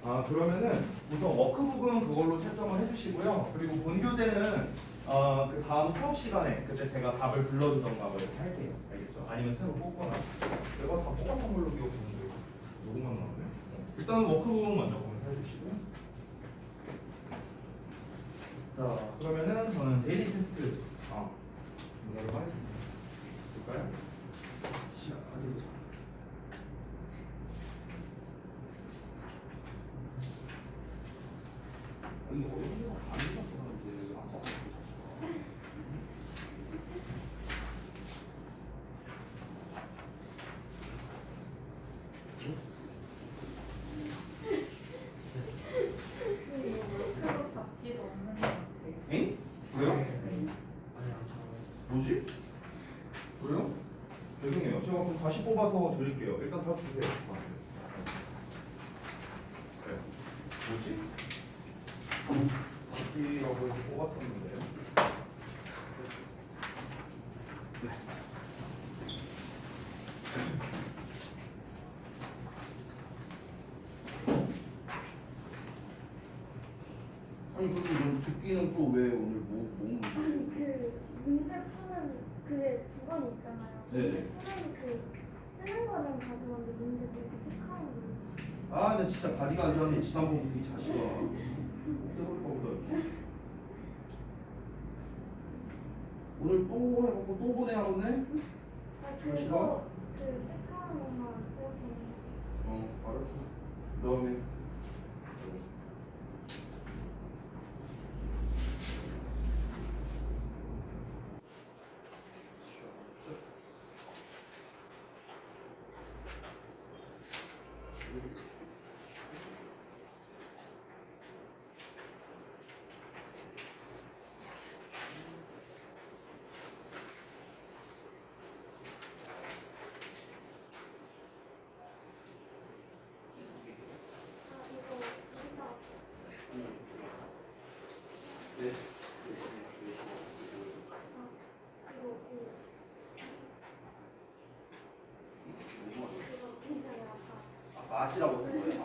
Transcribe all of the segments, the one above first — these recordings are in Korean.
그러면은 우선 워크북은 그걸로 채점을 해주시고요. 그리고 본교재는 그 다음 수업 시간에 그때 제가 답을 불러주던가 뭐 이렇게 할게요. 알겠죠? 아니면 새로 뽑거나. 내가 다 뽑았던 걸로 기억하는데 녹음만 나오네. 일단 워크북 먼저 검사해 주시고요. 자, 그러면은 저는 데일리 테스트 문제로 하겠습니다. 볼까요? 시작. 어디 보자. 이거 어려운 거 아니었었는데 왜 안 써? 그거 답지도 없는 것 같아. 엥? 그래요? 뭐지? 그래요? 죄송해요. 제가 그럼 다시 뽑아서 드릴게요. 일단 다 주세요. 네. 뭐지? 답지라고 해서 뽑았었는데. 네. 아니 그리고 이런 듣기는 또 왜 오늘 문제? 아니 그 문제 푸는 그 구간 있잖아요. 네네. 푸는 그 쓰는 거는 가져왔는데 문제 그렇게 체크하는 거. 아, 근데 진짜 바디가 안 좋았네. 지난번부터 이 자식아. 없애버릴 거보다. 오늘 또 해보고 또 보내 하겠네? 아 잠시만. 그거 그 체크하는 것만 써서. 알았어. 그다음에 아 이거 여기다. 네. 이거 괜찮아요 아까. 맛이라고 쓴 거예요.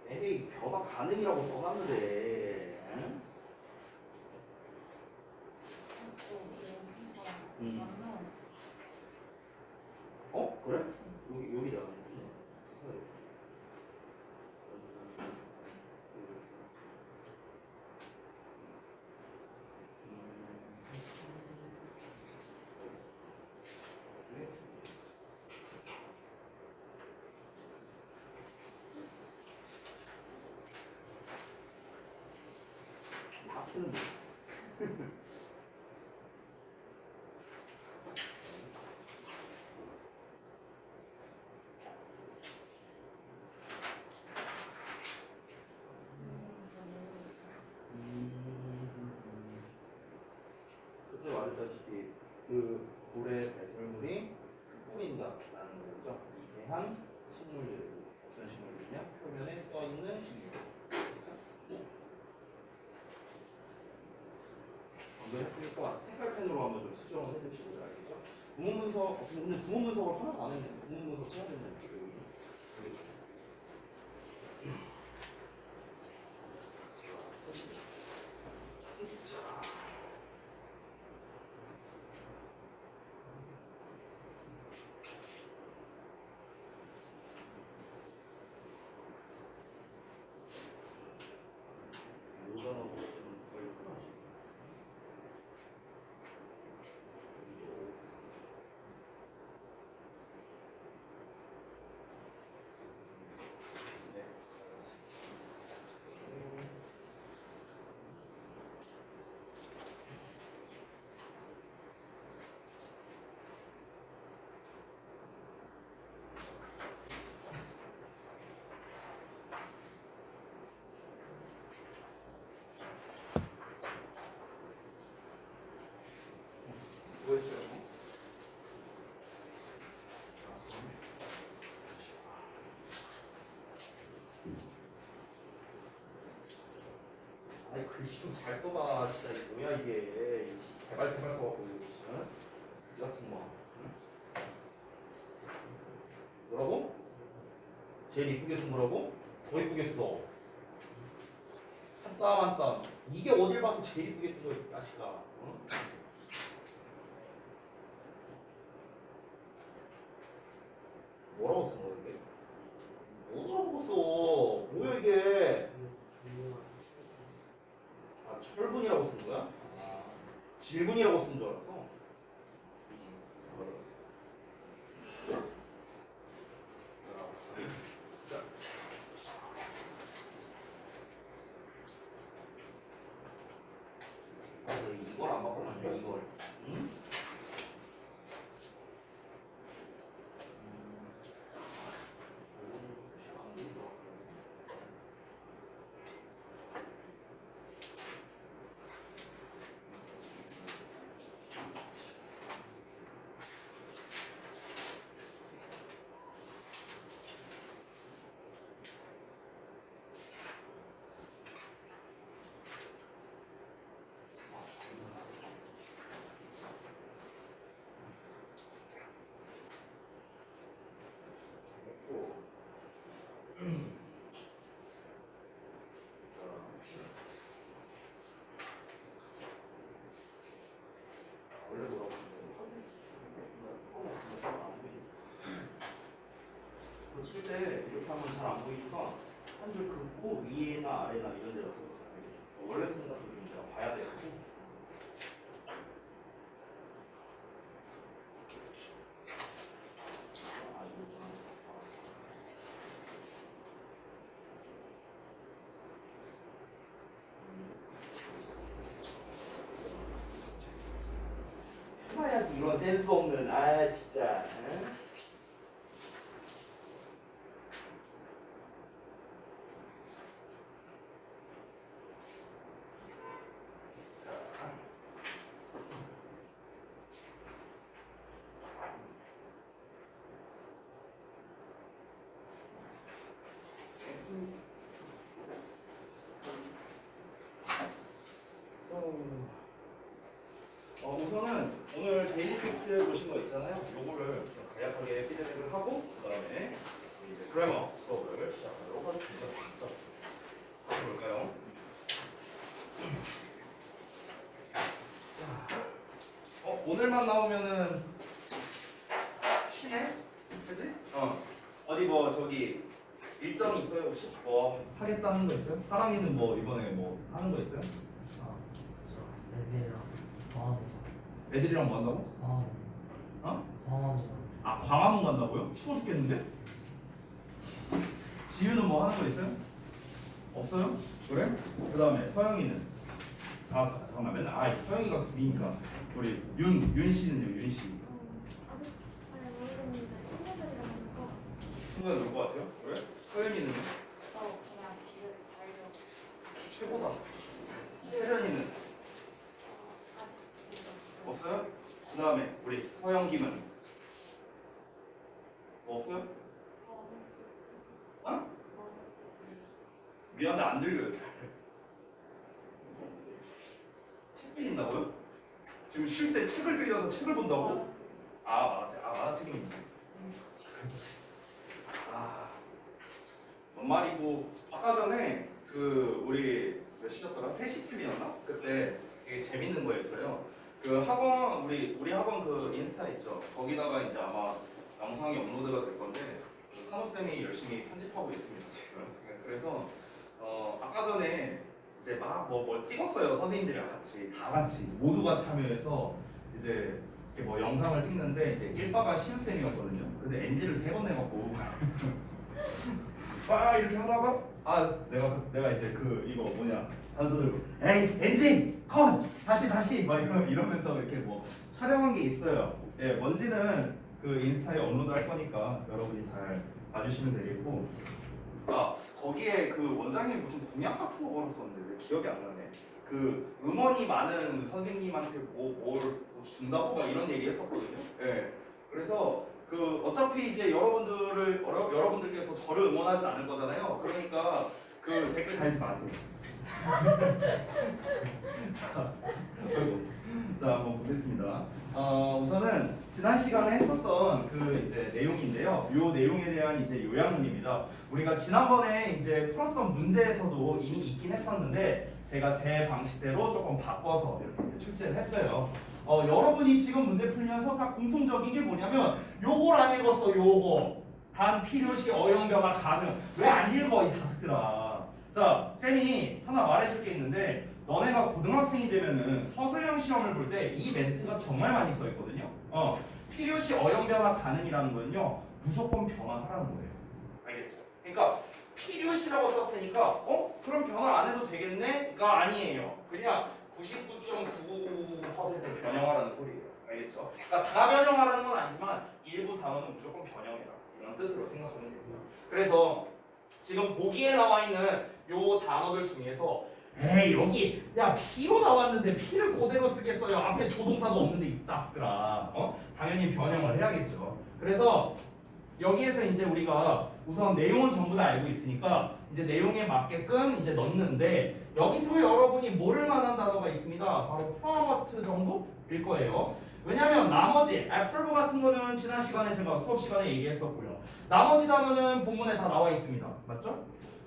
에이, 벼가 가능이라고 써놨는데. 응? 그래? 여기다. 하트는 그때 말했다시피 그 고래 배설물이 뿌린다라는 거죠. 미세한 식물들, 어떤 식물들이냐? 표면에 떠 있는 식물. 먼저 했으니까 색깔펜으로 한번 좀 수정을 해주시고 알겠죠? 구문 분석, 근데 구문 분석을 하나도 안 했네. 구문 분석 해야 된다는 거예요. 글씨 좀 잘 써봐. 진짜 이게 뭐야 이게. 개발 써갖고 응? 이 같은 거. 응? 뭐라고? 제일 이쁘게 쓴 거라고? 더 이쁘게 써. 한 땀 한 땀. 이게 어딜 봐서 제일 이쁘게 쓴 거야 이 자식아. 응? 뭐라고 쓴 거야 이게? 뭐라고 써? 뭐야 이게? 아 철분이라고 쓴 거야? 아, 질분이라고 쓴 줄 알았어. 자, 이걸 안 바꿔놨냐 이걸? 응? 원래 뭐라고 고칠 때 이렇게 하면 잘 안 보이니까 한 줄 긋고 위에나 아래나 이런 데다 써도 알겠죠? 원래 쓴 것도 좀 제가 봐야 돼요. 아 이거 좀 해봐야지 이런 센스 없는 아 진짜. 응? 우선은 오늘 데일리 텍스트 보신 거 있잖아요. 요거를 좀 간략하게 피드백을 하고 그다음에 이제 그래머 수업을 시작하도록 하겠습니다. 자, 볼까요? 오늘만 나오면은 쉬네? 그지? 어디 뭐 저기 일정이 있어요 혹시? 뭐 하겠다는 거 있어요? 하랑이는 뭐 이번에 뭐 하는 거 있어요? 애들이랑 뭐 한다고? 아 광화문 간다고요? 추워 죽겠는데? 지유는 뭐 하는 거 있어요? 없어요? 그래? 그 다음에 서영이는? 아 잠깐만 맨날 서영이가 둘이니까 우리 윤 씨는요? 윤 씨. 아직 잘 모르겠는데 친구들이랑 놀 거. 친구가 놀 것 같아요? 그래? 서영이는요? 그냥 집에서 자려고. 최고다. 세련이는? 아직 없어요? 그 다음에 우리 서영김은? 뭐 없어요? 어? 미안한데 안 들려요. 책 빌린다고요? 지금 쉴 때 책을 빌려서 책을 본다고? 만화책이 있네. 뭔 말이고 아까 전에 그 우리 몇 시였더라? 3시쯤이었나? 그때 되게 재밌는 거였어요. 그 학원 우리 학원 그 인스타 있죠? 거기다가 이제 아마 영상이 업로드가 될 건데 산호 쌤이 열심히 편집하고 있습니다 지금. 그래서 아까 전에 이제 막 뭐 찍었어요 선생님들이랑 다 같이 모두가 참여해서 이제 이렇게 뭐 영상을 찍는데 이제 1바가 시우 쌤이었거든요. 근데 NG를 3번 해갖고 이렇게 하다가 내가 이제 그 이거 뭐냐 단서 들고 에이 NG 컷 다시 막 이러면서 이렇게 뭐 촬영한 게 있어요. 예 뭔지는 그 인스타에 업로드 할 거니까 여러분이 잘 봐주시면 되겠고 거기에 그 원장님 무슨 공약 같은 거 걸었었는데 왜 기억이 안 나네. 그 음원이 많은 선생님한테 뭘 준다고 막 이런 얘기 했었거든요. 예 그래서 그 어차피 이제 여러분들께서 저를 응원하지 않을 거잖아요. 그러니까 그 댓글 달지 마세요. 자, 아이고. 자, 한번 보겠습니다. 우선은 지난 시간에 했었던 그 이제 내용인데요. 요 내용에 대한 이제 요약문입니다. 우리가 지난번에 이제 풀었던 문제에서도 이미 있긴 했었는데 제가 제 방식대로 조금 바꿔서 이렇게 출제를 했어요. 여러분이 지금 문제 풀면서 다 공통적인 게 뭐냐면 요걸 안 읽었어, 요거. 단 필요시 어용 변화 가능. 왜 안 읽어 이 자식들아. 자, 쌤이 하나 말해줄 게 있는데 너네가 고등학생이 되면은 서술형 시험을 볼 때 이 멘트가 정말 많이 써 있거든요. 필요시 어용 변화 가능이라는 거는요 무조건 변화하라는 거예요. 알겠죠? 그러니까 필요시라고 썼으니까 그럼 변화 안 해도 되겠네?가 아니에요. 그냥 99.999% 변형하라는 소리예요. 알겠죠? 그러니까 다 변형하라는 건 아니지만 일부 단어는 무조건 변형해라 이런 뜻으로 생각하면 됩니다. 그래서 지금 보기에 나와 있는 요 단어들 중에서 에이 여기 야 P로 나왔는데 P를 그대로 쓰겠어요. 앞에 조동사도 없는데 이 자식들아. 당연히 변형을 해야겠죠. 그래서 여기에서 이제 우리가 우선 내용은 전부 다 알고 있으니까 이제 내용에 맞게끔 이제 넣는데 여기서 여러분이 모를 만한 단어가 있습니다. 바로 promote 정도일 거예요. 왜냐면 나머지 absorb 같은 거는 지난 시간에 제가 수업 시간에 얘기했었고요. 나머지 단어는 본문에 다 나와 있습니다. 맞죠?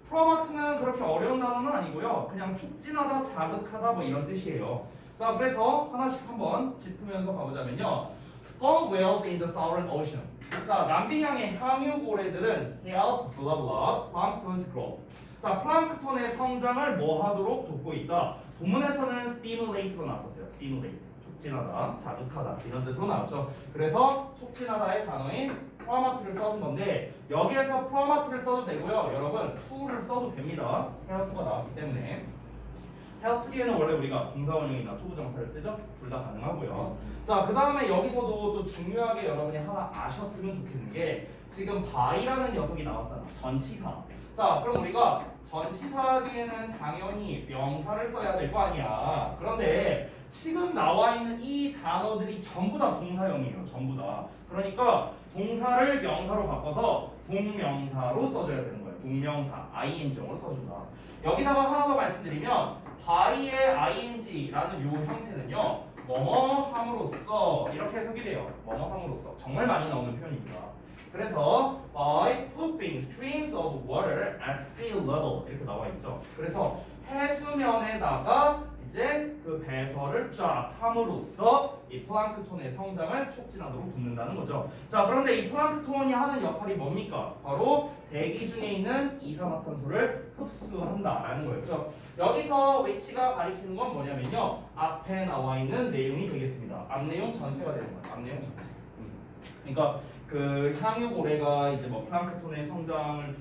프로모트는 그렇게 어려운 단어는 아니고요. 그냥 촉진하다, 자극하다 뭐 이런 뜻이에요. 자, 그래서 하나씩 한번 짚으면서 가보자면요. Sperm whales in the Southern Ocean. 자, 남빙양의 항유고래들은 help blah blah plankton's growth. 자, 플랑크톤의 성장을 뭐 하도록 돕고 있다. 본문에서는 stimulate로 나왔었어요. stimulate. 촉진하다, 자극하다 이런 뜻으로 나왔죠. 그래서 촉진하다의 단어인 promote를 써준 건데 여기에서 promote를 써도 되고요. 여러분 to를 써도 됩니다. help가 나왔기 때문에 help 뒤에는 원래 우리가 동사원형이나 to 부정사를 쓰죠. 둘 다 가능하고요. 자, 그 다음에 여기서도 또 중요하게 여러분이 하나 아셨으면 좋겠는 게 지금 by라는 녀석이 나왔잖아. 전치사. 자, 그럼 우리가 전치사 뒤에는 당연히 명사를 써야 될 거 아니야. 그런데 지금 나와 있는 이 단어들이 전부 다 동사형이에요. 전부 다. 그러니까 동사를 명사로 바꿔서 동명사로 써줘야 되는 거예요. 동명사, ing형으로 써준다. 여기다가 하나 더 말씀드리면 by의 ing라는 요 형태는요. 뭐뭐 함으로써 이렇게 해석이 돼요. 뭐뭐 함으로써. 정말 많이 나오는 표현입니다. 그래서 by pumping streams of water at sea level 이렇게 나와 있죠. 그래서 해수면에다가 이제 그 배설을 쫙 함으로써 이 플랑크톤의 성장을 촉진하도록 돕는다는 거죠. 자, 그런데 이 플랑크톤이 하는 역할이 뭡니까? 바로 대기 중에 있는 이산화탄소를 흡수한다라는 거였죠. 여기서 위치가 가리키는 건 뭐냐면요. 앞에 나와 있는 내용이 되겠습니다. 앞내용 전체가 되는 거예요. 앞내용 전체. 그러니까 그 향유고래가 이제 뭐 플랑크톤의 성장을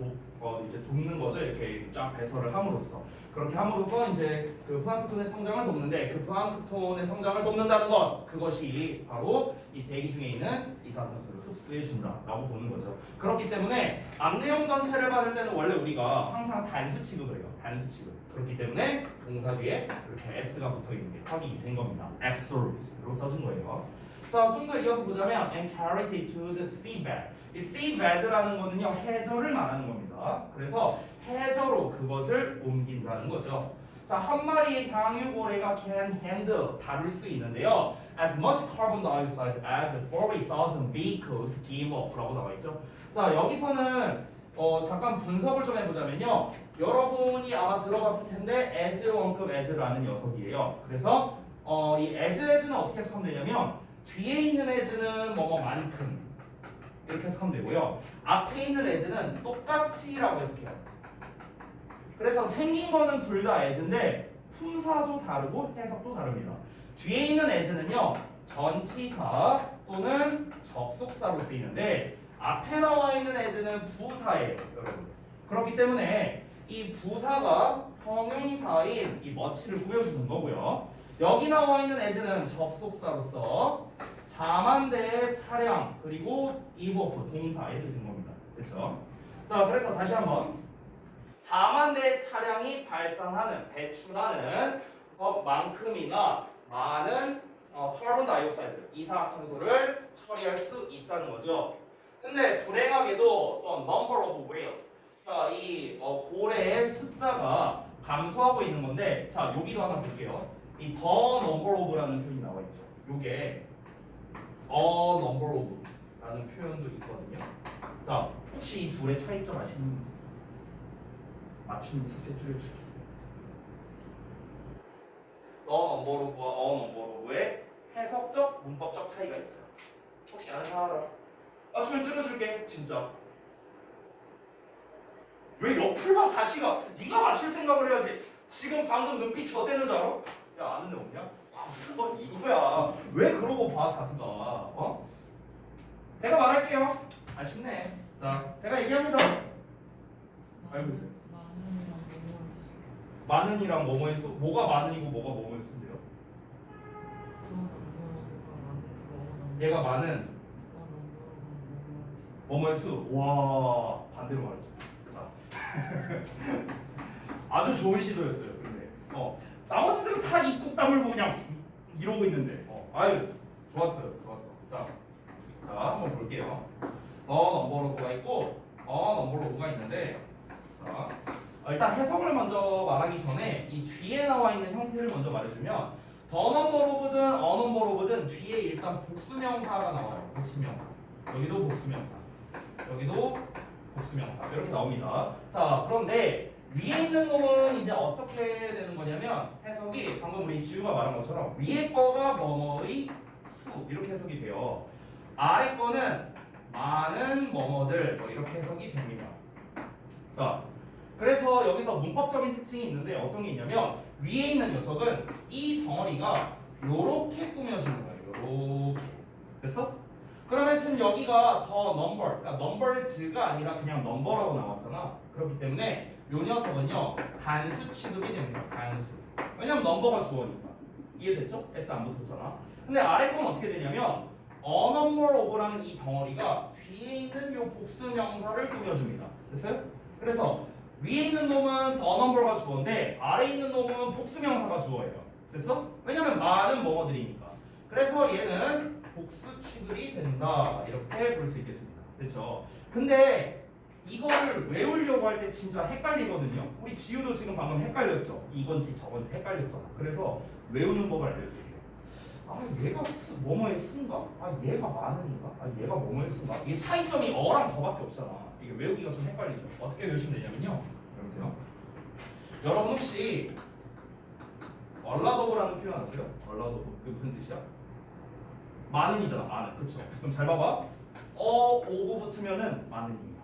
이제 돕는 거죠. 이렇게 쫙 배설을 함으로써. 그렇게 함으로써 이제 그 플랑크톤의 성장을 돕는데 그 플랑크톤의 성장을 돕는다는 것 그것이 바로 이 대기 중에 있는 이산화탄소를 흡수해 준다라고 보는 거죠. 그렇기 때문에 앞내용 전체를 받을 때는 원래 우리가 항상 단수 취급을 해요. 단수 취급. 그렇기 때문에 동사 뒤에 이렇게 s가 붙어 있는 게 확인이 된 겁니다. absorbs로 써준 거예요. 자, 좀 더 이어서 보자면 and carries it to the seabed. 이 seabed라는 거는요 해저를 말하는 겁니다. 그래서 해저로 그것을 옮긴다는 거죠. 자, 한 마리의 향유고래가 can handle 다룰 수 있는데요. As much carbon dioxide as 40,000 vehicles give off라고 나와 있죠. 자, 여기서는 잠깐 분석을 좀 해보자면요. 여러분이 아마 들어봤을 텐데 as 원급 as라는 녀석이에요. 그래서 이 as는 어떻게 해석하면 되냐면 뒤에 있는 as는 뭐뭐만큼 이렇게 해석하면 되고요. 앞에 있는 as는 똑같이라고 해석해요. 그래서 생긴 거는 둘 다 as인데 품사도 다르고 해석도 다릅니다. 뒤에 있는 as는요 전치사 또는 접속사로 쓰이는데 앞에 나와 있는 as는 부사예요, 여러분. 그렇기 때문에 이 부사가 형용사인 이 much를 꾸며주는 거고요. 여기 나와 있는 as는 접속사로서 4만 대의 차량 그리고 give off 동사에 들은 겁니다. 그렇죠? 자, 그래서 다시 한번 4만 대의 차량이 발산하는 배출하는 것만큼이나 많은 카본 다이옥사이드 이산화탄소를 처리할 수 있다는 거죠. 근데 불행하게도 또 number of whales 자, 이 고래의 숫자가 감소하고 있는 건데 자 여기도 하나 볼게요. 이 the number of라는 표현이 나와 있죠. 요게 a number of라는 표현도 있거든요. 자 혹시 이 둘의 차이점 아시는 분? 맞춤 숙제 줄여줄게요. the number of와 a number of의 해석적, 문법적 차이가 있어요. 혹시 아는 사람 알아? 맞추면 줄여줄게 진짜. 왜 옆을 봐 자식아. 네가 맞출 생각을 해야지. 지금 방금 눈빛 저 때는 줄 알아? 야 아는 애 없냐? 아 무슨 거 이거야. 왜 그러고 봐 자식아. 어? 제가 말할게요. 아쉽네. 자 제가 얘기합니다. 알고 있어요. 많은이랑 뭐뭐의 수 뭐가 많은이고 뭐가 뭐뭐의 수인데요? 얘가 많은 뭐뭐의 수. 와 반대로 말했어. 아주 좋은 시도였어요. 근데 나머지들은 다 입국 다물고 그냥 이러고 있는데 아유 좋았어요. 좋았어. 자 한번 볼게요. 넘버로브가 있고 넘버로브가 있는데 자 일단 해석을 먼저 말하기 전에 이 뒤에 나와 있는 형태를 먼저 말해주면 더 넘버로브든 넘버로브든 뒤에 일단 복수명사가 나와요. 복수명사. 여기도 복수명사. 여기도 복수명사 이렇게 나옵니다. 자 그런데 위에 있는 놈은 이제 어떻게 되는 거냐면 해석이 방금 우리 지우가 말한 것처럼 위에 거가 뭐뭐의 수 이렇게 해석이 돼요. 아래 거는 많은 뭐뭐들 뭐 이렇게 해석이 됩니다. 자 그래서 여기서 문법적인 특징이 있는데 어떤 게 있냐면 위에 있는 녀석은 이 덩어리가 요렇게 꾸며지는 거예요. 요렇게 됐어? 그러면 지금 여기가 더 넘버, 그러니까 넘버즈가 아니라 그냥 넘버라고 나왔잖아. 그렇기 때문에 요 녀석은요 단수 취급이 됩니다. 단수. 왜냐면 넘버가 주어니까. 이해됐죠? S 안 붙었잖아. 근데 아래 건 어떻게 되냐면 a number of라는 이 덩어리가 뒤에 있는 요 복수 명사를 꾸며줍니다. 됐어요? 그래서 위에 있는 놈은 the number가 주어인데 아래 있는 놈은 복수 명사가 주어예요. 됐어? 왜냐면 많은 뭐뭐들이니까. 그래서 얘는 복수 취급이 된다 이렇게 볼 수 있겠습니다. 그렇죠? 근데 이거를 외우려고 할 때 진짜 헷갈리거든요. 우리 지우도 지금 방금 헷갈렸죠. 이건지 저건지 헷갈렸잖아. 그래서 외우는 법을 알려드릴게요. 아 얘가 뭐뭐의 수인가? 아 얘가 많으니까? 아 얘가 뭐뭐의 수인가? 이게 차이점이 어랑 더밖에 없잖아. 이게 외우기가 좀 헷갈리죠. 어떻게 외우시면 되냐면요. 여보세요. 여러분 혹시 얼라도브라는 표현 아세요? 얼라도브 그게 무슨 뜻이야? 많은이잖아. 많은. 그쵸? 그럼 잘 봐봐. 오브 붙으면은 많은이에요.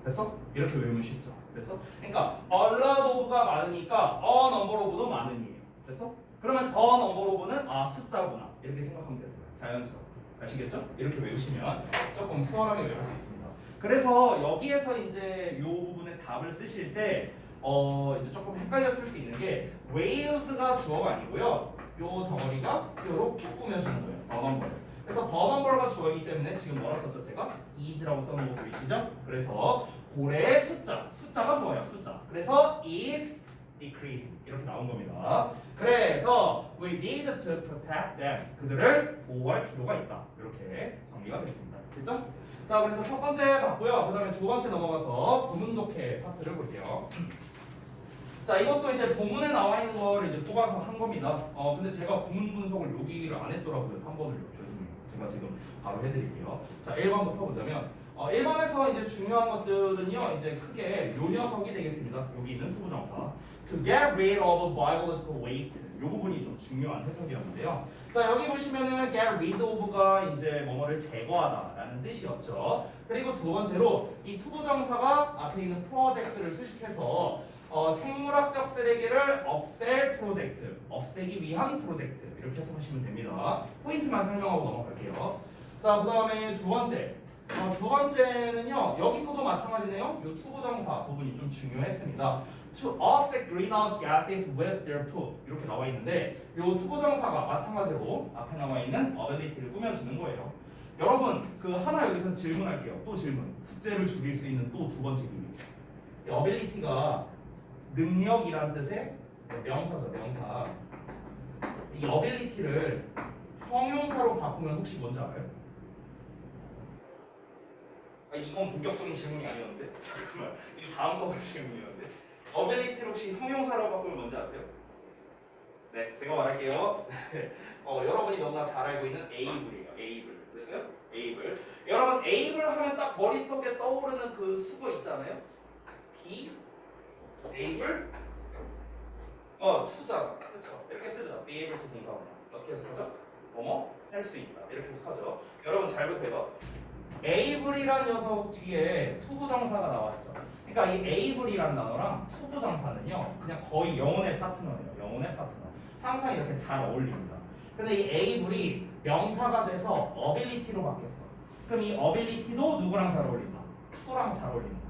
됐어? 이렇게 외우면 쉽죠. 됐어? 그러니까 얼라도브가 많으니까 넘버로브도 많은이에요. 됐어? 그러면 더 넘버로브는 숫자구나. 이렇게 생각하면 되는 거야. 자연스러워. 아시겠죠? 이렇게 외우시면 조금 수월하게 외울 수 있습니다. 그래서 여기에서 이제 이 부분에 답을 쓰실 때 이제 조금 헷갈렸을 수 있는 게 웨일즈가 주어가 아니고요. 요 덩어리가 이렇게 꾸며지는 거예요. 더 넘버. 그래서 더 넘버가 주어이기 때문에 지금 뭐라 썼죠? 제가 is라고 써놓은 거 보이시죠? 그래서 고래의 숫자가 주어요. 숫자. 그래서 is decreasing 이렇게 나온 겁니다. 그래서 we need to protect them. 그들을 보호할 필요가 있다. 이렇게 정리가 됐습니다. 됐죠? 자, 그래서 첫 번째 봤고요. 그 다음에 두 번째 넘어가서 구문 독해 파트를 볼게요. 자, 이것도 이제 본문에 나와 있는 걸 이제 뽑아서 한 겁니다. 근데 제가 구문 분석을 여기를 안 했더라고요. 3번을 죄송해요. 제가 지금 바로 해드릴게요. 자, 1번부터 보자면 1번에서 이제 중요한 것들은요. 이제 크게 요 녀석이 되겠습니다. 여기 있는 투부정사. To get rid of biological waste. 요 부분이 좀 중요한 해석이었는데요. 자, 여기 보시면은 get rid of가 이제 뭐뭐를 제거하다라는 뜻이었죠. 그리고 두 번째로 이 투부정사가 앞에 있는 projects를 수식해서 생물학적 쓰레기를 없앨 프로젝트, 없애기 위한 프로젝트 이렇게 해석하시면 됩니다. 포인트만 설명하고 넘어갈게요. 자, 그 다음에 두 번째. 두 번째는요. 여기서도 마찬가지네요. 이 투부정사 부분이 좀 중요했습니다. To offset greenhouse gases with their food 이렇게 나와 있는데 이 투부정사가 마찬가지로 앞에 나와 있는 ability를 꾸며주는 거예요. 여러분 그 하나 여기서 질문할게요. 또 질문. 숙제를 줄일 수 있는 또 두 번째 기능. 이 ability가 능력이란 뜻의 명사죠, 명사. 이 ability를 형용사로 바꾸면 혹시 뭔지 알아요? 이건 본격적인 질문이 아니었는데 잠깐만 이 다음 거가 질문이었는데 어빌리티를 혹시 형용사로 바꾸면 뭔지 아세요? 네, 제가 말할게요. 여러분이 너무나 잘 알고 있는 able이에요. able. 됐어요? able. 여러분 able 하면 딱 머릿속에 떠오르는 그 수거 있지 않아요? be able to잖아. 그렇죠? 이렇게 쓰죠. be able to 동사원이야. 어떻게 해석하죠? 뭐뭐 할 수 있다. 이렇게 해석하죠. 여러분 잘 보세요. able이란 녀석 뒤에 투부정사가 나왔죠. 그러니까 이 able이란 단어랑 투부정사는요 그냥 거의 영혼의 파트너예요. 영혼의 파트너. 항상 이렇게 잘 어울립니다. 근데 이 able이 명사가 돼서 ability로 바뀌었어. 그럼 이 ability도 누구랑 잘 어울린다? to랑 잘 어울린다.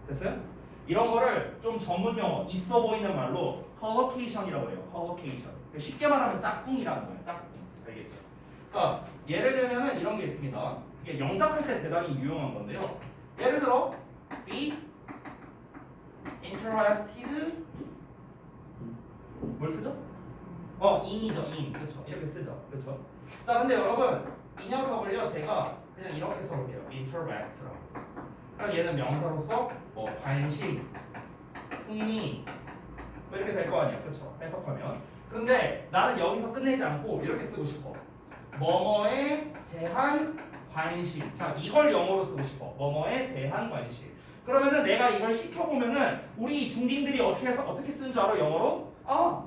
됐어요? 이런 거를 좀 전문 용어 있어 보이는 말로 collocation이라고 해요. collocation. 쉽게 말하면 짝꿍이라는 거예요. 짝꿍. 알겠죠? 그러니까 예를 들면은 이런 게 있습니다. 이게 영작할 때 대단히 유용한 건데요. 예를 들어 be interested 뭘 쓰죠? in이죠. in. 그렇죠. 이렇게 쓰죠. 그렇죠? 자, 근데 여러분 이 녀석을요 제가 그냥 이렇게 써볼게요. interest라고. 그럼 얘는 명사로서 뭐 관심, 흥미 뭐 이렇게 될 거 아니야. 그렇죠? 해석하면. 근데 나는 여기서 끝내지 않고 이렇게 쓰고 싶어. 뭐뭐에 대한 관심. 자, 이걸 영어로 쓰고 싶어. 뭐뭐에 대한 관심. 그러면은 내가 이걸 시켜보면은 우리 중딩들이 어떻게 쓰는 줄 알아? 영어로?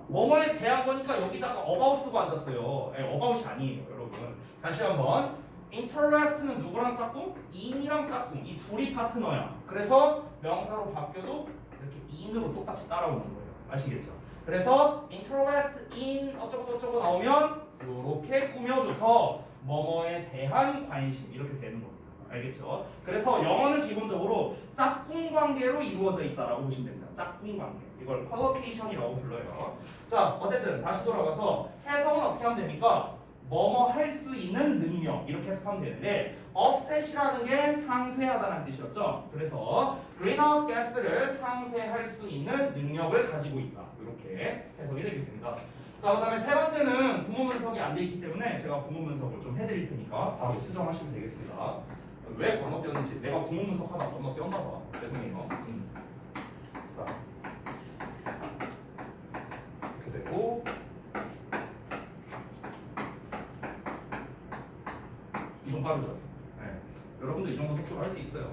뭐뭐에 대한 거니까 여기다가 about 쓰고 앉았어요. about이 아니에요, 여러분. 다시 한번. interest는 누구랑 짝꿍? in이랑 짝꿍. 이 둘이 파트너야. 그래서 명사로 바뀌어도 이렇게 in으로 똑같이 따라오는 거예요. 아시겠죠? 그래서 interest in 어쩌고 나오면 이렇게 꾸며줘서 뭐뭐에 대한 관심 이렇게 되는 겁니다. 알겠죠? 그래서 영어는 기본적으로 짝꿍 관계로 이루어져 있다라고 보시면 됩니다. 짝꿍 관계. 이걸 collocation이라고 불러요. 자, 어쨌든 다시 돌아가서 해석은 어떻게 하면 됩니까? 뭐뭐 할 수 있는 능력 이렇게 해석하면 되는데 offset이라는 게 상쇄하다는 뜻이었죠. 그래서 greenhouse gas를 상쇄할 수 있는 능력을 가지고 있다. 이렇게 해석이 되겠습니다. 자, 그다음에 세 번째는 구문 분석이 안 돼 있기 때문에 제가 구문 분석을 좀 해드릴 테니까 바로 수정하시면 되겠습니다. 왜 건너뛰었는지 내가 구문 분석하다 건너뛰었나 봐. 죄송해요. 자, 이렇게 되고. 좀 빠르죠? 네. 여러분도 이 정도 속도로 할 수 있어요.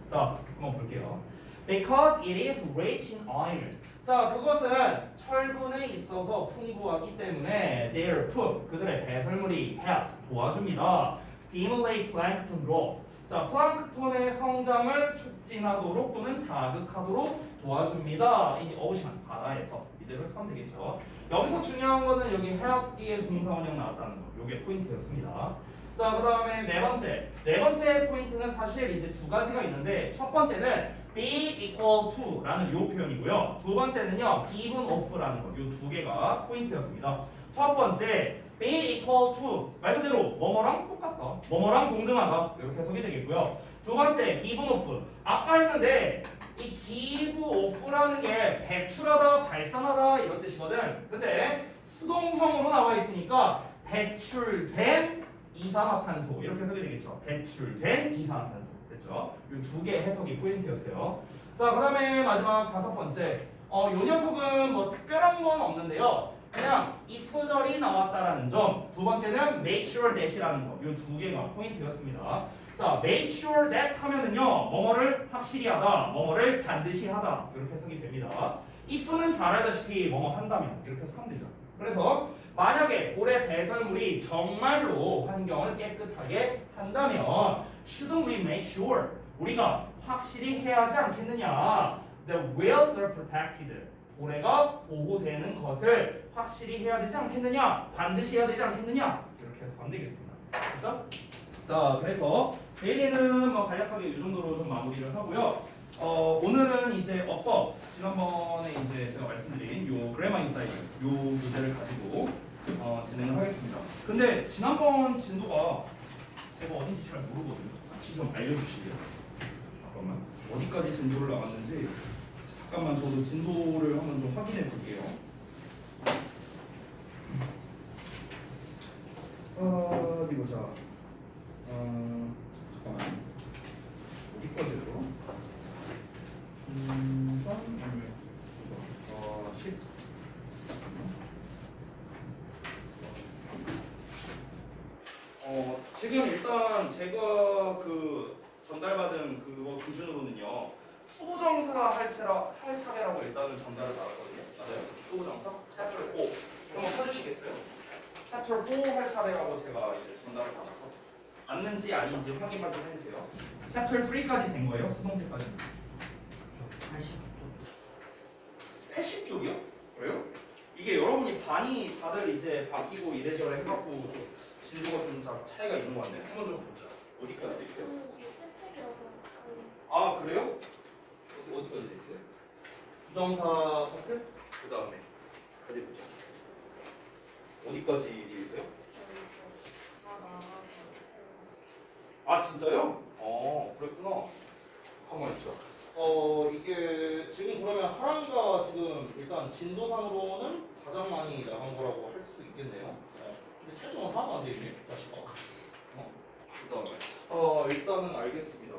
자, 한번 볼게요. Because it is rich in iron. 자, 그것은 철분에 있어서 풍부하기 때문에 their food, 그들의 배설물이 helps, 도와줍니다. Stimulate plankton growth. 자, 플랑크톤의 성장을 촉진하도록 또는 자극하도록 도와줍니다. 이 오션, 바다에서. 이대로 쓰면 되겠죠. 여기서 중요한 거는 여기 help 뒤에 동사원형 나왔다는 거. 이게 포인트였습니다. 자, 그 다음에 네 번째 포인트는 사실 이제 두 가지가 있는데 첫 번째는 be equal to 라는 요 표현이고요. 두 번째는요 given off라는 거. 요 두 개가 포인트였습니다. 첫 번째 be equal to 말 그대로 뭐뭐랑 똑같다. 뭐뭐랑 동등하다. 이렇게 해석이 되겠고요. 두 번째 given off 아까 했는데 이 give off라는 게 배출하다, 발산하다 이런 뜻이거든. 근데 수동형으로 나와 있으니까 배출된 이산화탄소 이렇게 해석이 되겠죠. 배출된 이산화탄소 됐죠. 이 두 개 해석이 포인트였어요. 자, 그다음에 마지막 다섯 번째. 요 녀석은 뭐 특별한 건 없는데요. 그냥 if절이 나왔다라는 점. 두 번째는 make sure that이라는 거. 이 두 개가 포인트였습니다. 자, make sure that 하면은요 뭐뭐를 확실히 하다, 뭐뭐를 반드시 하다 이렇게 해석이 됩니다. if는 잘 알다시피 뭐뭐 한다면 이렇게 해석하면 되죠. 그래서 만약에 고래 배설물이 정말로 환경을 깨끗하게 한다면 shouldn't we make sure 우리가 확실히 해야 하지 않겠느냐. The whales are protected. 고래가 보호되는 것을 확실히 해야 되지 않겠느냐. 반드시 해야 되지 않겠느냐. 이렇게 해석하면 되겠습니다. 그렇죠? 자, 그래서 데일리는 뭐 간략하게 이 정도로 좀 마무리를 하고요. 오늘은 이제 어법 지난번에 이제 제가 말씀드린 요 그래머 인사이드 요 교재를 가지고 진행을 하겠습니다. 근데 지난번 진도가 제가 어딘지 잘 모르거든요. 같이 좀 알려주시게요. 잠깐만 어디까지 진도를 나갔는지 잠깐만 저도 진도를 한번 좀 확인해 볼게요. 어디 보자. 잠깐만 어디까지요? 중간 아니면 지금 일단 제가 그 전달받은 그거 기준으로는요. 투부정사 할 차례라고 일단은 전달을 받았거든요. 맞아요? 투부정사 챕터 4. 한번 써주시겠어요? 챕터 4 할 차례라고 제가 이제 전달을 받아서 맞는지 아닌지 확인만 좀 해주세요. 챕터 3까지 된 거예요? 수동태까지. 80쪽이요? 왜요? 이게 여러분이 반이 다들 이제 바뀌고 이래저래 해갖고 좀 진도가 좀 차이가 있는 것 같네요. 한번 좀 보자. 어디까지 돼 있어요? 아 그래요? 어디까지 돼 있어요? 부정사 파트? 그 다음에 어디 보자. 어디까지 돼 있어요? 아 진짜요? 그랬구나. 가만히 있자. 이게 지금 그러면 하랑이가 지금 일단 진도상으로는 가장 많이 나간 거라고 할 수 있겠네요. 근데 최종은 하나도 안 되겠네, 자식아. 일단은 알겠습니다.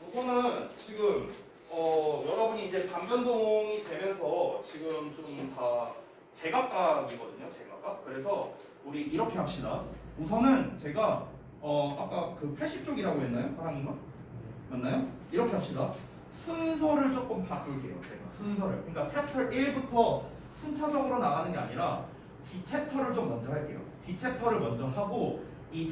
우선은 지금 여러분이 이제 반변동이 되면서 지금 좀 다 제각각이거든요, 제각각. 그래서 우리 이렇게 합시다. 우선은 제가 아까 그 80쪽이라고 했나요, 하랑이가? 맞나요? 이렇게 합시다. 순서를 조금 바꿀게요. 제가 순서를. 그러니까 챕터 1부터 순차적으로 나가는 게 아니라 D챕터를 좀 먼저 할게요. D챕터를 먼저 하고 이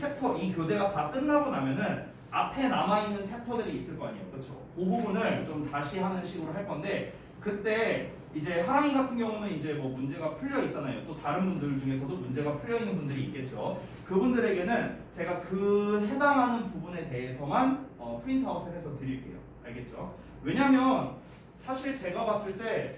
교재가 다 끝나고 나면은 앞에 남아있는 챕터들이 있을 거 아니에요. 그렇죠? 그 부분을 좀 다시 하는 식으로 할 건데 그때 이제 하랑이 같은 경우는 이제 뭐 문제가 풀려 있잖아요. 또 다른 분들 중에서도 문제가 풀려 있는 분들이 있겠죠. 그분들에게는 제가 그 해당하는 부분에 대해서만 프린트아웃을 해서 드릴게요. 알겠죠? 왜냐면 사실 제가 봤을 때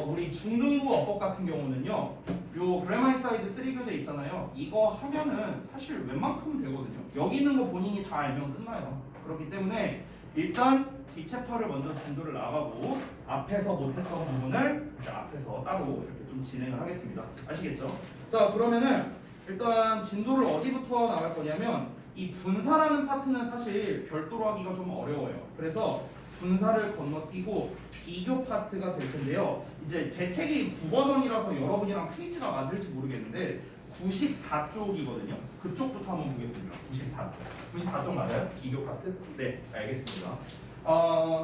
우리 중등부 어법 같은 경우는요. 요 그래마이사이드 3 교재 있잖아요. 이거 하면은 사실 웬만큼은 되거든요. 여기 있는 거 본인이 다 알면 끝나요. 그렇기 때문에 일단 D챕터를 먼저 진도를 나가고 앞에서 못했던 부분을 이제 앞에서 따로 이렇게 좀 진행을 하겠습니다. 아시겠죠? 자 그러면은 일단 진도를 어디부터 나갈 거냐면 이 분사라는 파트는 사실 별도로 하기가 좀 어려워요. 그래서 분사를 건너뛰고 비교 파트가 될 텐데요. 이제 제 책이 9버전이라서 여러분이랑 페이지가 맞을지 모르겠는데 94쪽이거든요. 그쪽부터 한번 보겠습니다. 94쪽. 94쪽 맞아요? 비교 파트? 네, 알겠습니다.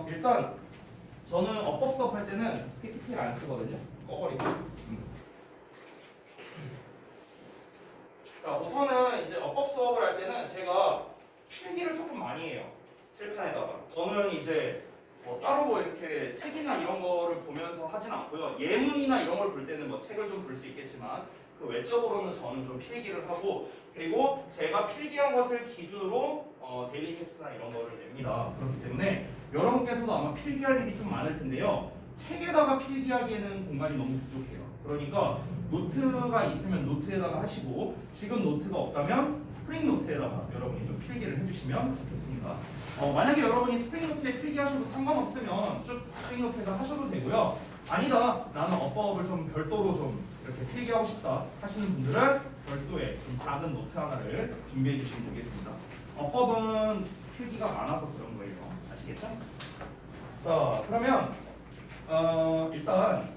일단 저는 어법 수업 할 때는 PPT를 안 쓰거든요. 꺼버리고. 자, 우선은 이제 어법 수업을 할 때는 제가 필기를 조금 많이 해요. 칠판에다가. 저는 이제 따로 뭐 이렇게 책이나 이런 거를 보면서 하진 않고요. 예문이나 이런 걸 볼 때는 뭐 책을 좀 볼 수 있겠지만 그 외적으로는 저는 좀 필기를 하고 그리고 제가 필기한 것을 기준으로 데일리 테스트나 이런 거를 냅니다. 그렇기 때문에 여러분께서도 아마 필기할 일이 좀 많을 텐데요. 책에다가 필기하기에는 공간이 너무 부족해요. 그러니까 노트가 있으면 노트에다가 하시고 지금 노트가 없다면 스프링 노트에다가 여러분이 좀 필기를 해주시면 좋겠습니다. 만약에 여러분이 스프링 노트에 필기하셔도 상관없으면 쭉 스프링 노트에다 하셔도 되고요. 아니다, 나는 어법을 좀 별도로 좀 이렇게 필기하고 싶다 하시는 분들은 별도의 좀 작은 노트 하나를 준비해 주시면 되겠습니다. 어법은 필기가 많아서 그런 거예요. 아시겠죠? 자, 그러면 일단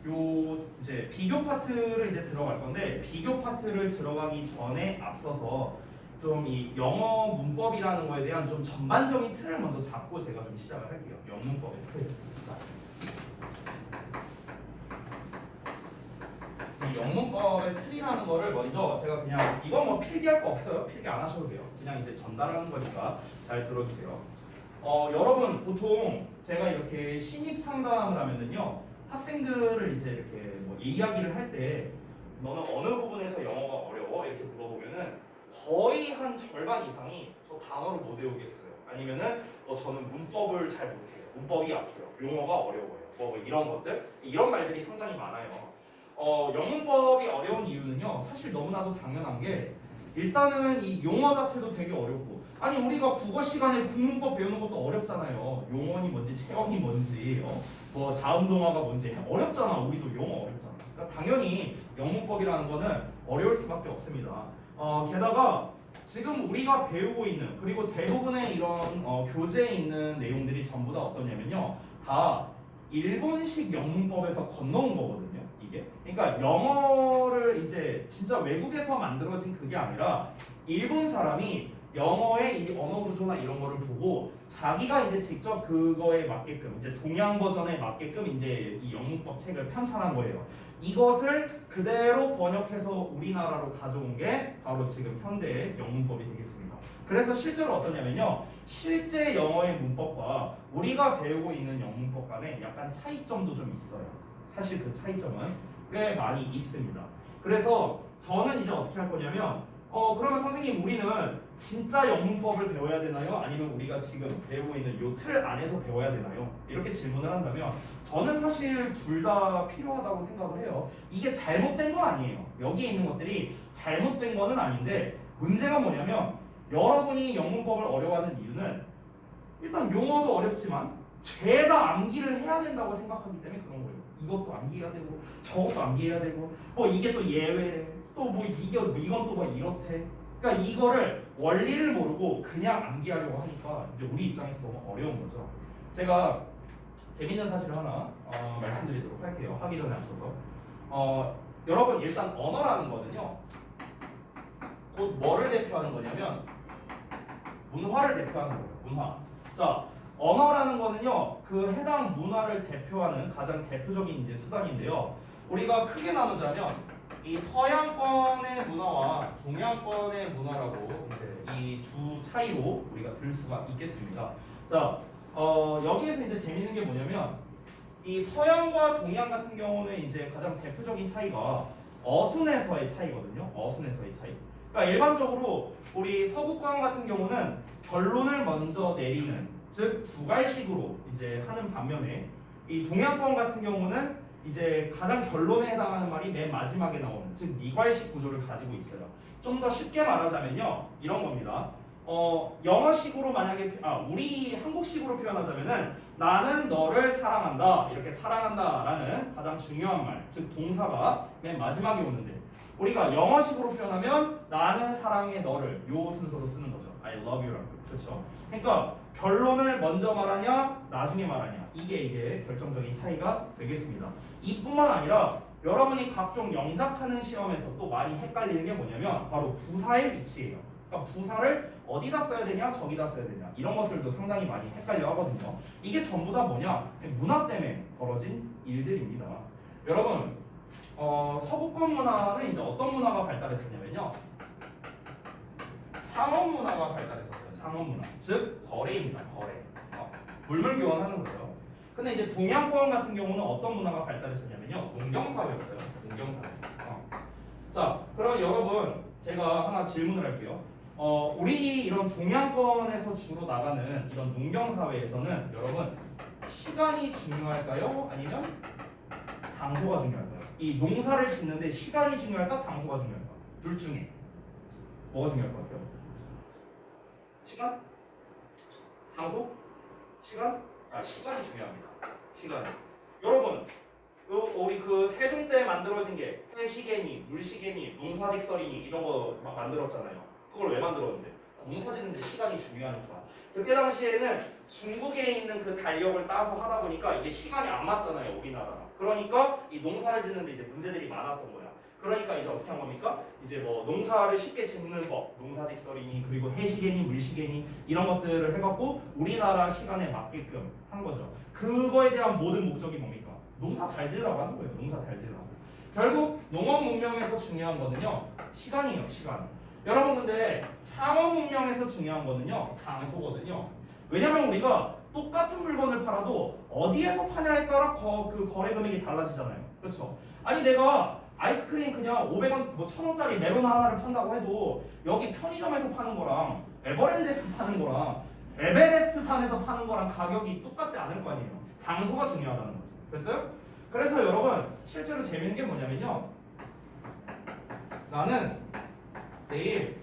요 이제 비교 파트를 이제 들어갈 건데 비교 파트를 들어가기 전에 앞서서 좀 이 영어 문법이라는 거에 대한 좀 전반적인 틀을 먼저 잡고 제가 좀 시작을 할게요. 영어 문법의 틀. 이 영문법의 틀이라는 거를 먼저 제가 그냥 이건 뭐 필기할 거 없어요. 필기 안 하셔도 돼요. 그냥 이제 전달하는 거니까 잘 들어주세요. 여러분 보통 제가 이렇게 신입 상담을 하면은요 학생들을 이제 이렇게 뭐 이야기를 할 때 너는 어느 부분에서 영어가 어려워 이렇게 물어보면은 거의 한 절반 이상이 저 단어를 못 외우겠어요. 아니면은 저는 문법을 잘 못해요. 문법이 약해요. 용어가 어려워요. 뭐 이런 것들 이런 말들이 상당히 많아요. 영문법이 어려운 이유는요 사실 너무나도 당연한 게 일단은 이 용어 자체도 되게 어렵고 아니 우리가 국어 시간에 국문법 배우는 것도 어렵잖아요. 용언이 뭔지 체언이 뭔지 뭐 자음동화가 뭔지 어렵잖아. 우리도 용어 어렵잖아. 그러니까 당연히 영문법이라는 거는 어려울 수밖에 없습니다. 게다가 지금 우리가 배우고 있는 그리고 대부분의 이런 교재에 있는 내용들이 전부 다 어떠냐면요 다 일본식 영문법에서 건너온 거거든요. 이게 그러니까 영어를 이제 진짜 외국에서 만들어진 그게 아니라 일본 사람이 영어의 이 언어 구조나 이런 거를 보고 자기가 이제 직접 그거에 맞게끔 이제 동양 버전에 맞게끔 이제 이 영문법 책을 편찬한 거예요. 이것을 그대로 번역해서 우리나라로 가져온 게 바로 지금 현대의 영문법이 되겠습니다. 그래서 실제로 어떠냐면요, 실제 영어의 문법과 우리가 배우고 있는 영문법 간에 약간 차이점도 좀 있어요. 사실 그 차이점은 꽤 많이 있습니다. 그래서 저는 이제 어떻게 할 거냐면 그러면 선생님 우리는 진짜 영문법을 배워야 되나요? 아니면 우리가 지금 배우고 있는 요 틀 안에서 배워야 되나요? 이렇게 질문을 한다면 저는 사실 둘 다 필요하다고 생각을 해요. 이게 잘못된 건 아니에요. 여기에 있는 것들이 잘못된 거는 아닌데 문제가 뭐냐면 여러분이 영문법을 어려워하는 이유는 일단 용어도 어렵지만 죄다 암기를 해야 된다고 생각하기 때문에 그런 거예요. 이것도 암기해야 되고 저것도 암기해야 되고 뭐 이게 또 예외래 또 뭐 이건 또 뭐 이렇대. 그러니까 이거를 원리를 모르고 그냥 암기하려고 하니까 이제 우리 입장에서 너무 어려운 거죠. 제가 재밌는 사실 하나 말씀드리도록 할게요. 하기 전에 앞서서 여러분 일단 언어라는 거는요 곧 뭐를 대표하는 거냐면 문화를 대표하는 거예요. 문화. 자, 언어라는 거는요 그 해당 문화를 대표하는 가장 대표적인 이제 수단인데요. 우리가 크게 나누자면 이 서양권의 문화와 동양권의 문화라고 이제 이 두 차이로 우리가 들 수가 있겠습니다. 자, 여기에서 이제 재밌는 게 뭐냐면 이 서양과 동양 같은 경우는 이제 가장 대표적인 차이가 어순에서의 차이거든요. 어순에서의 차이. 그러니까 일반적으로 우리 서구권 같은 경우는 결론을 먼저 내리는 즉 두갈식으로 이제 하는 반면에 이 동양권 같은 경우는 이제 가장 결론에 해당하는 말이 맨 마지막에 나오는 즉 미괄식 구조를 가지고 있어요. 좀 더 쉽게 말하자면요 이런 겁니다. 영어식으로 만약에 우리 한국식으로 표현하자면은 나는 너를 사랑한다 이렇게 사랑한다라는 가장 중요한 말 즉 동사가 맨 마지막에 오는데 우리가 영어식으로 표현하면 나는 사랑해 너를 요 순서로 쓰는 거죠. I love you라고. 그렇죠? 그러니까 결론을 먼저 말하냐 나중에 말하냐 이게 결정적인 차이가 되겠습니다. 이뿐만 아니라 여러분이 각종 영작하는 시험에서 또 많이 헷갈리는 게 뭐냐면 바로 부사의 위치예요. 그러니까 부사를 어디다 써야 되냐 저기다 써야 되냐 이런 것들도 상당히 많이 헷갈려 하거든요. 이게 전부 다 뭐냐 문화 때문에 벌어진 일들입니다. 여러분 서구권 문화는 이제 어떤 문화가 발달했었냐면요 상업 문화가 발달했었어요. 상업 문화 즉 거래입니다. 거래 물물 교환하는 거죠. 근데 이제 동양권 같은 경우는 어떤 문화가 발달했었냐면요 농경사회였어요. 농경사회. 자 그러면 여러분 제가 하나 질문을 할게요. 우리 이런 동양권에서 주로 나가는 이런 농경사회에서는 여러분 시간이 중요할까요? 아니면 장소가 중요할까요? 이 농사를 짓는데 시간이 중요할까? 장소가 중요할까? 둘 중에 뭐가 중요할 것 같아요? 시간? 장소? 시간? 시간이 중요합니다. 시간. 여러분 우리 그 세종 때 만들어진 게 해시계니, 물시계니, 농사직설이니 이런 거 막 만들었잖아요. 그걸 왜 만들었는데? 농사 짓는데 시간이 중요하니까. 그때 당시에는 중국에 있는 그 달력을 따서 하다 보니까 이게 시간이 안 맞잖아요, 우리나라랑. 그러니까 이 농사를 짓는데 이제 문제들이 많았던 거야. 그러니까 이제 어떻게 한 겁니까? 이제 뭐 농사를 쉽게 짓는 법, 농사직설이니 그리고 해시계니, 물시계니 이런 것들을 해갖고 우리나라 시간에 맞게끔 한 거죠. 그거에 대한 모든 목적이 뭡니까? 농사 잘 지으라고 하는 거예요. 농사 잘 지으라고. 결국 농업 문명에서 중요한 거는요 시간이에요. 시간. 여러분 근데 상업 문명에서 중요한 거는요 장소거든요. 왜냐면 우리가 똑같은 물건을 팔아도 어디에서 파냐에 따라 그 거래 금액이 달라지잖아요. 그렇죠? 아니 내가 아이스크림 그냥 500원 뭐 1000원짜리 메로나 하나를 판다고 해도 여기 편의점에서 파는 거랑 에버랜드에서 파는 거랑 에베레스트 산에서 파는 거랑 가격이 똑같지 않을 거 아니에요. 장소가 중요하다는 거죠. 됐어요? 그래서 여러분 실제로 재밌는 게 뭐냐면요 나는 내일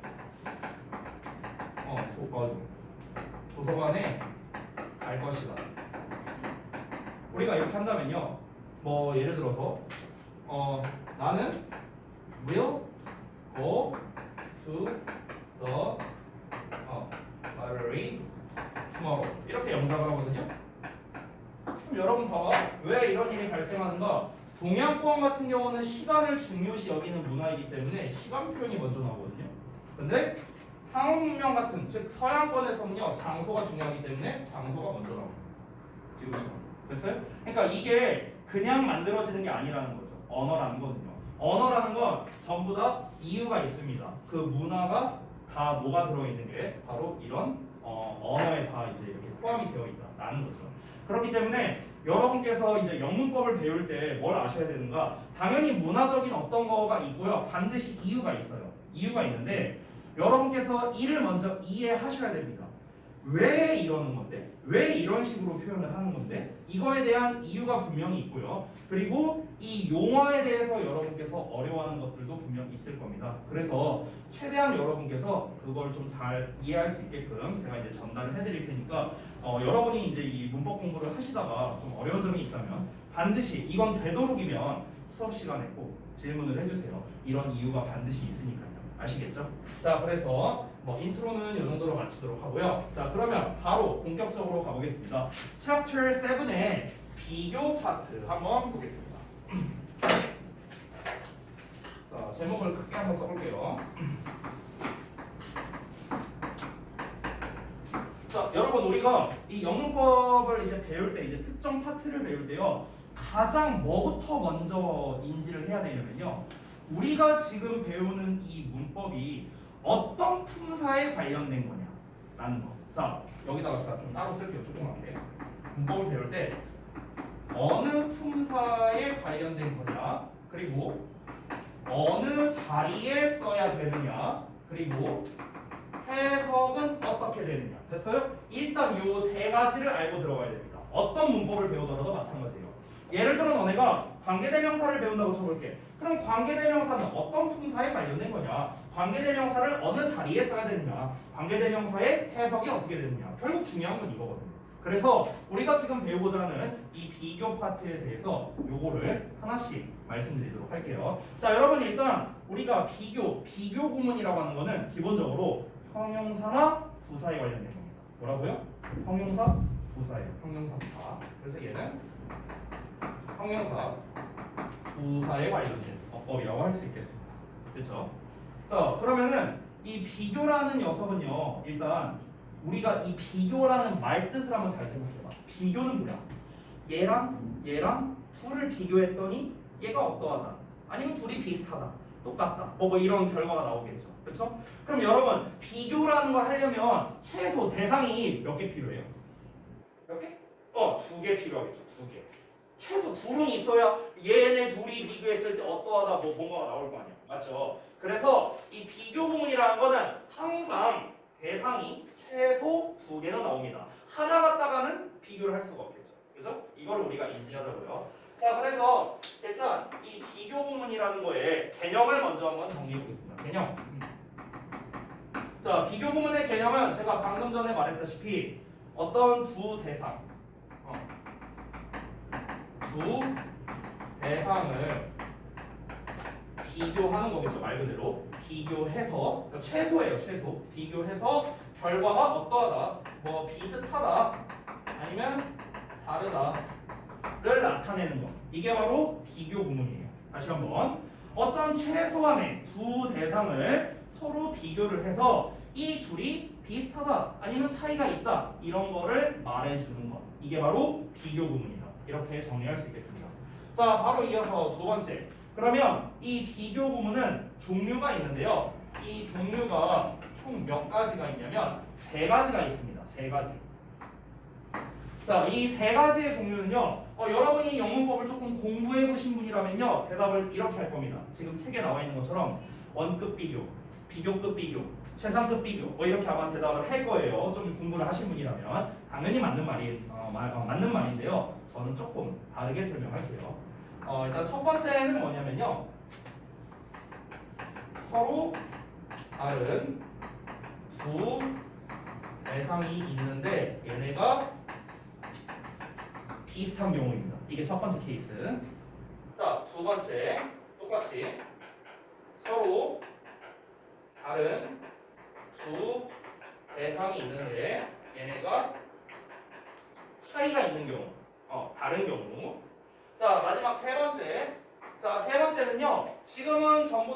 도서관에 갈 것이다. 우리가 이렇게 한다면요 뭐 예를 들어서 나는 will go to the library tomorrow 이렇게 영작을 하거든요. 그럼 여러분 봐봐 왜 이런 일이 발생하는가? 동양권 같은 경우는 시간을 중요시 여기는 문화이기 때문에 시간 표현이 먼저 나오거든요. 근데 상업 문명 같은 즉 서양권에서는요 장소가 중요하기 때문에 장소가 먼저 나옵니다. 지금처럼 됐어요? 그러니까 이게 그냥 만들어지는 게 아니라는 거죠. 언어라는 거는요. 언어라는 건 전부 다 이유가 있습니다. 그 문화가 다 녹아 들어 있는 게 바로 이런 언어에 다 이제 이렇게 포함이 되어 있다라는 거죠. 그렇기 때문에 여러분께서 이제 영문법을 배울 때 뭘 아셔야 되는가? 당연히 문화적인 어떤 거가 있고요. 반드시 이유가 있어요. 이유가 있는데 여러분께서 이를 먼저 이해하셔야 됩니다. 왜 이러는 건데? 왜 이런 식으로 표현을 하는 건데? 이거에 대한 이유가 분명히 있고요. 그리고 이 용어에 대해서 여러분께서 어려워하는 것들도 분명히 있을 겁니다. 그래서 최대한 여러분께서 그걸 좀 잘 이해할 수 있게끔 제가 이제 전달을 해드릴 테니까 여러분이 이제 이 문법 공부를 하시다가 좀 어려운 점이 있다면 반드시 이건 되도록이면 수업 시간에 꼭 질문을 해주세요. 이런 이유가 반드시 있으니까요. 아시겠죠? 자, 그래서 인트로는 이 정도로 마치도록 하고요. 자, 그러면 바로 본격적으로 가보겠습니다. 챕터 7의 비교 파트 한번 보겠습니다. 자, 제목을 크게 한번 써볼게요. 자, 여러분 우리가 이 영문법을 이제 배울 때 이제 특정 파트를 배울 때요. 가장 뭐부터 먼저 인지를 해야 되냐면요. 우리가 지금 배우는 이 문법이 어떤 품사에 관련된 거냐라는 거. 자, 여기다가 제가 좀 따로 쓸게요. 조그맣게. 문법을 배울 때 어느 품사에 관련된 거냐, 그리고 어느 자리에 써야 되느냐, 그리고 해석은 어떻게 되느냐. 됐어요? 일단 요 세 가지를 알고 들어가야 됩니다. 어떤 문법을 배우더라도 마찬가지예요. 예를 들어 너네가 관계대명사를 배운다고 쳐볼게. 그럼 관계대명사는 어떤 품사에 관련된 거냐? 관계대명사를 어느 자리에 써야 되느냐? 관계대명사의 해석이 어떻게 되느냐? 결국 중요한 건 이거거든요. 그래서 우리가 지금 배우고자 하는 이 비교 파트에 대해서 요거를 하나씩 말씀드리도록 할게요. 자, 여러분 일단 우리가 비교 구문이라고 하는 거는 기본적으로 형용사나 부사에 관련된 겁니다. 뭐라고요? 형용사, 부사예요. 형용사, 부사. 그래서 얘는 형용사, 부사에 관련된 어법이라고 할 수 있겠습니다. 그렇죠? 자, 그러면은 이 비교라는 녀석은요. 일단 우리가 이 비교라는 말 뜻을 한번 잘 생각해봐. 비교는 뭐야? 얘랑 둘을 비교했더니 얘가 어떠하다. 아니면 둘이 비슷하다. 똑같다. 뭐 이런 결과가 나오겠죠. 그렇죠? 그럼 여러분 비교라는 걸 하려면 최소 대상이 몇 개 필요해요? 몇 개? 2개 필요하겠죠. 2개. 최소 둘은 있어야 얘네 둘이 비교했을 때 어떠하다 뭔가가 나올 거 아니야. 맞죠? 그래서 이 비교 구문이라는 거는 항상 대상이 최소 2개는 나옵니다. 하나 갖다가는 비교를 할 수가 없겠죠. 그죠? 이거를 우리가 인지하자고요. 자, 그래서 일단 이 비교 구문이라는 거에 개념을 먼저 한번 정리해 보겠습니다. 개념. 자, 비교 구문의 개념은 제가 방금 전에 말했다시피 어떤 두 대상, 두 대상을 비교하는 거겠죠. 말 그대로 비교해서, 그러니까 최소예요. 최소. 비교해서 결과가 어떠하다, 뭐 비슷하다, 아니면 다르다를 나타내는 것. 이게 바로 비교 구문이에요. 다시 한번 어떤 최소한의 두 대상을 서로 비교를 해서 이 둘이 비슷하다, 아니면 차이가 있다, 이런 거를 말해주는 것. 이게 바로 비교 구문이다. 이렇게 정리할 수 있겠습니다. 자, 바로 이어서 두 번째. 그러면 이 비교 구문은 종류가 있는데요. 이 종류가 총 몇 가지가 있냐면 3가지가 있습니다. 3가지. 자, 이 3가지의 종류는요. 여러분이 영문법을 조금 공부해 보신 분이라면요. 대답을 이렇게 할 겁니다. 지금 책에 나와 있는 것처럼 원급 비교, 비교급 비교, 최상급 비교 이렇게 아마 대답을 할 거예요. 좀 공부를 하신 분이라면 당연히 맞는 말인데요. 저는 조금 다르게 설명할게요. 일단 첫 번째는 뭐냐면요. 서로 다른 두 대상이 있는데 얘네가 비슷한 경우입니다. 이게 첫 번째 케이스. 자, 두 번째 똑같이 서로 다른 두 대상이 있는데 얘네가 차이가 있는 경우, 다른 경우. 자, 마지막 세 번째. 자, 세 번째는요. 지금은 전부